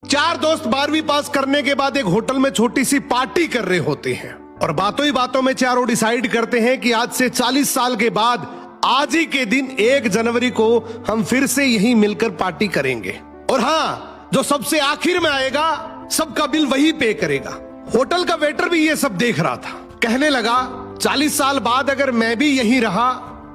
चार दोस्त 12वीं पास करने के बाद एक होटल में छोटी सी पार्टी कर रहे होते हैं और बातों ही बातों में चारों डिसाइड करते हैं कि आज से 40 साल के बाद आज ही के दिन 1 जनवरी को हम फिर से यहीं मिलकर पार्टी करेंगे। और हाँ, जो सबसे आखिर में आएगा सबका बिल वही पे करेगा। होटल का वेटर भी ये सब देख रहा था। कहने लगा 40 साल बाद अगर मैं भी यहीं रहा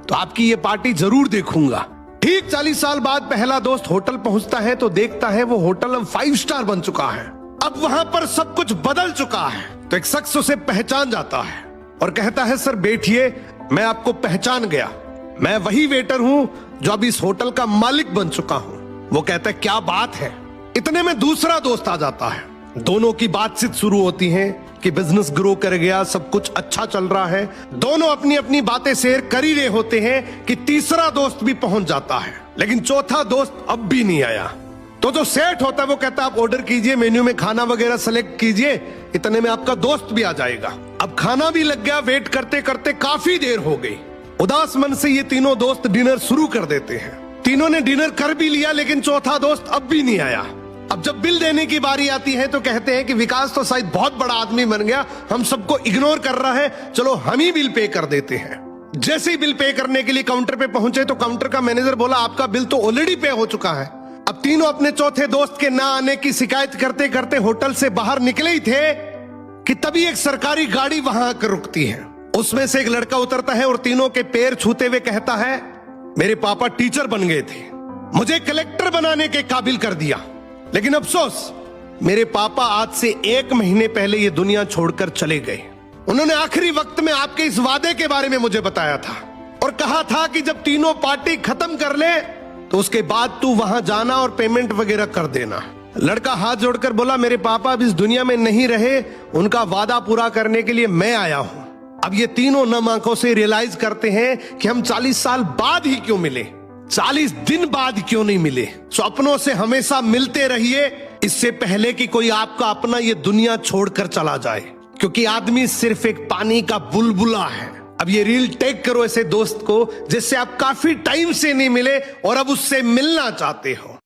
तो आपकी ये पार्टी जरूर देखूंगा। ठीक 40 साल बाद पहला दोस्त होटल पहुंचता है तो देखता है वो होटल अब 5 स्टार बन चुका है। अब वहां पर सब कुछ बदल चुका है। तो एक शख्स उसे पहचान जाता है और कहता है सर बैठिए, मैं आपको पहचान गया, मैं वही वेटर हूं जो अब इस होटल का मालिक बन चुका हूं। वो कहता है क्या बात है। इतने में दूसरा दोस्त आ जाता है। दोनों की बातचीत शुरू होती है कि बिजनेस ग्रो कर गया, सब कुछ अच्छा चल रहा है। दोनों अपनी अपनी बातें शेयर कर ही रहे होते हैं कि तीसरा दोस्त भी पहुंच जाता है, लेकिन चौथा दोस्त अब भी नहीं आया। तो जो सेठ होता है वो कहता है आप ऑर्डर कीजिए, मेन्यू में खाना वगैरह सेलेक्ट कीजिए, इतने में आपका दोस्त भी आ जाएगा। अब खाना भी लग गया। वेट करते करते काफी देर हो गई। उदास मन से ये तीनों दोस्त डिनर शुरू कर देते हैं। तीनों ने डिनर कर भी लिया, लेकिन चौथा दोस्त अब भी नहीं आया। अब जब बिल देने की बारी आती है तो कहते हैं कि विकास तो शायद बहुत बड़ा आदमी बन गया, हम सबको इग्नोर कर रहा है, चलो हम ही बिल पे कर देते हैं। जैसे ही बिल पे करने के लिए काउंटर पे पहुंचे तो काउंटर का मैनेजर बोला आपका बिल तो ऑलरेडी पे हो चुका है। अब तीनों अपने चौथे दोस्त के ना आने की शिकायत करते करते होटल से बाहर निकले ही थे कि तभी एक सरकारी गाड़ी वहां आकर रुकती है। उसमें से एक लड़का उतरता है और तीनों के पैर छूते हुए कहता है मेरे पापा टीचर बन गए थे, मुझे कलेक्टर बनाने के काबिल कर दिया, लेकिन अफसोस मेरे पापा आज से 1 महीने पहले ये दुनिया छोड़कर चले गए। उन्होंने आखिरी वक्त में आपके इस वादे के बारे में मुझे बताया था और कहा था कि जब तीनों पार्टी खत्म कर ले तो उसके बाद तू वहां जाना और पेमेंट वगैरह कर देना। लड़का हाथ जोड़कर बोला मेरे पापा अब इस दुनिया में नहीं रहे, उनका वादा पूरा करने के लिए मैं आया हूं। अब ये तीनों नम आंखों से रियलाइज करते हैं कि हम 40 साल बाद ही क्यों मिले, 40 दिन बाद क्यों नहीं मिले। स्वप्नों से हमेशा मिलते रहिए, इससे पहले कि कोई आपका अपना ये दुनिया छोड़कर चला जाए, क्योंकि आदमी सिर्फ एक पानी का बुलबुला है। अब ये रील टैग करो ऐसे दोस्त को जिससे आप काफी टाइम से नहीं मिले और अब उससे मिलना चाहते हो।